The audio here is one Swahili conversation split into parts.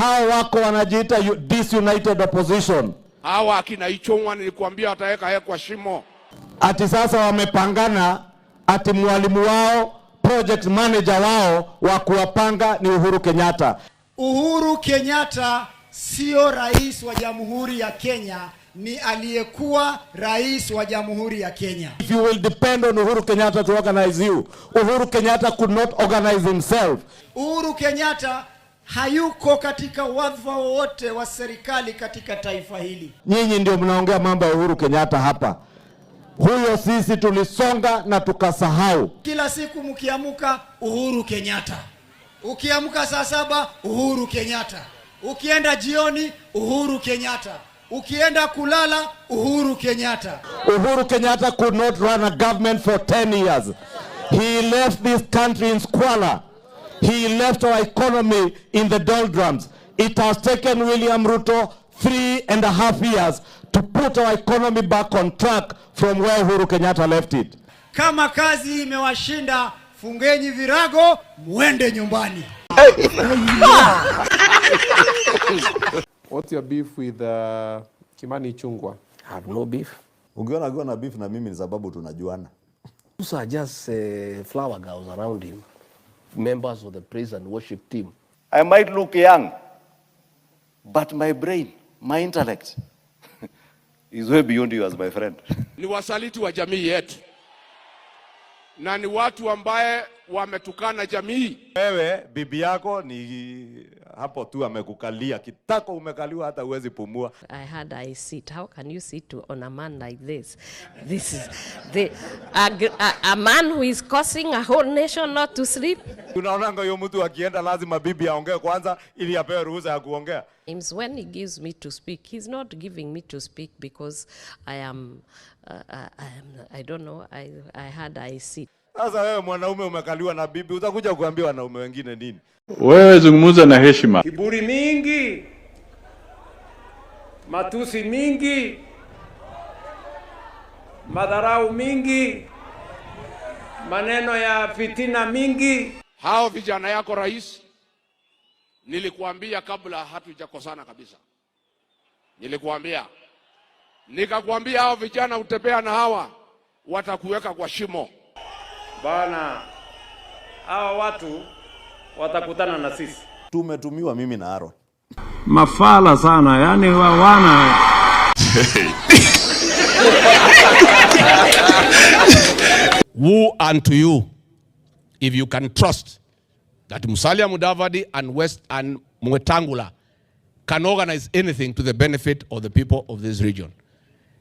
Hao wako wanajiita disunited opposition. Hawa akina Ichung'wa nilikuambia wataweka kwa shimo. Ati sasa wamepangana, ati mwalimu wao, project manager wao wa kuwapanga ni Uhuru Kenyatta. Uhuru Kenyatta sio rais wa Jamhuri ya Kenya, ni aliyekuwa rais wa Jamhuri ya Kenya. If you will depend on Uhuru Kenyatta to organize you, Uhuru Kenyatta could not organize himself. Uhuru Kenyatta hayuko katika wadhifa wote wa serikali katika taifa hili. Nyinyi ndio mnaongea mambo ya Uhuru Kenyatta hapa. Huyo sisi tulisonga na tukasahau. Kila siku mkiamuka Uhuru Kenyatta. Ukiamuka saa 7 Uhuru Kenyatta. Ukienda jioni Uhuru Kenyatta. Ukienda kulala Uhuru Kenyatta. Uhuru Kenyatta could not run a government for 10 years. He left this country in squalor. He left our economy in the doldrums. It has taken William Ruto 3.5 years to put our economy back on track from where Uhuru Kenyatta left it. Kama kazi imewashinda, fungeni virago, muende nyumbani. What's your beef with Kimani Ichung'wa? I have no beef. Ungeona akiwa na beef na mimi ni sababu tunajuana. Those are just flower girls around him, members of the praise and worship team. I might look young, but my brain, my intellect is way beyond you as my friend. Ni wasaliti wa jamii yetu. Na ni watu ambaye wametukana jamii. Wewe bibi yako ni hapo tu amekukalia kitako, umekaliwa hata uwezi pumua. I had I sit. How can you sit on a man like this? This is a man who is causing a whole nation not to sleep. Unaonanga huyo mtu akienda lazima bibi aongee kwanza ili apewe ruhusa ya kuongea. When he gives me to speak, he's not giving me to speak because I don't know, I had I sit. Sasa wewe mwanaume umekaliwa na bibi, utakuja kuambia wanaume wengine nini? Wewe zungumza na heshima. Kiburi mingi, matusi mingi, madharau mingi, maneno ya fitina mingi. Hao vijana yako rais, nilikuambia kabla hatujakosana kabisa. Nikakwambia hao vijana utembea na hawa watakuweka kwa shimo. Bana, hawa watu watakutana na sisi. Tumetumiwa mimi na Aaron. Mafala sana, yani wana. Woe unto you if you can trust that Musalia Mudavadi and Mwetangula can organize anything to the benefit of the people of this region.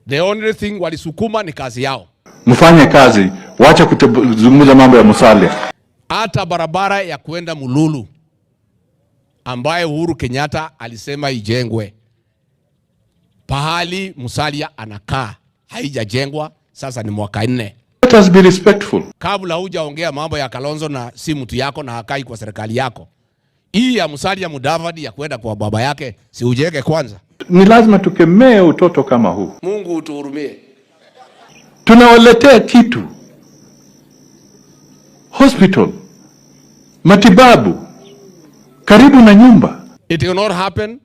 The only thing walisukuma ni kazi yao. Mfanye kazi, wacha kuzungumza mambo ya Musalia. Hata barabara ya kuenda Mululu ambaye Uhuru Kenyatta alisema ijengwe, pahali Musalia anakaa haijajengwa, sasa ni mwaka 4. Let us be respectful. Kabla hujaongea mambo ya Kalonzo na si mtu yako na hakai kwa serikali yako, hii ya Musalia Mudavadi ya kwenda kwa baba yake si ujenge kwanza. Ni lazima tukemee utoto kama huu. Mungu utuhurumie. Tunawaletea kitu, hospital, matibabu, karibu na nyumba. It will not happen.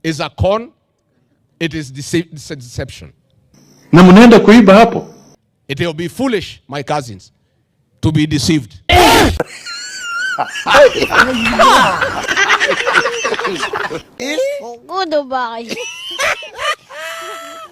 It's a con. It is deception. Na mnaenda kuiba hapo. It will be foolish, my cousins, to be deceived. Goodbye.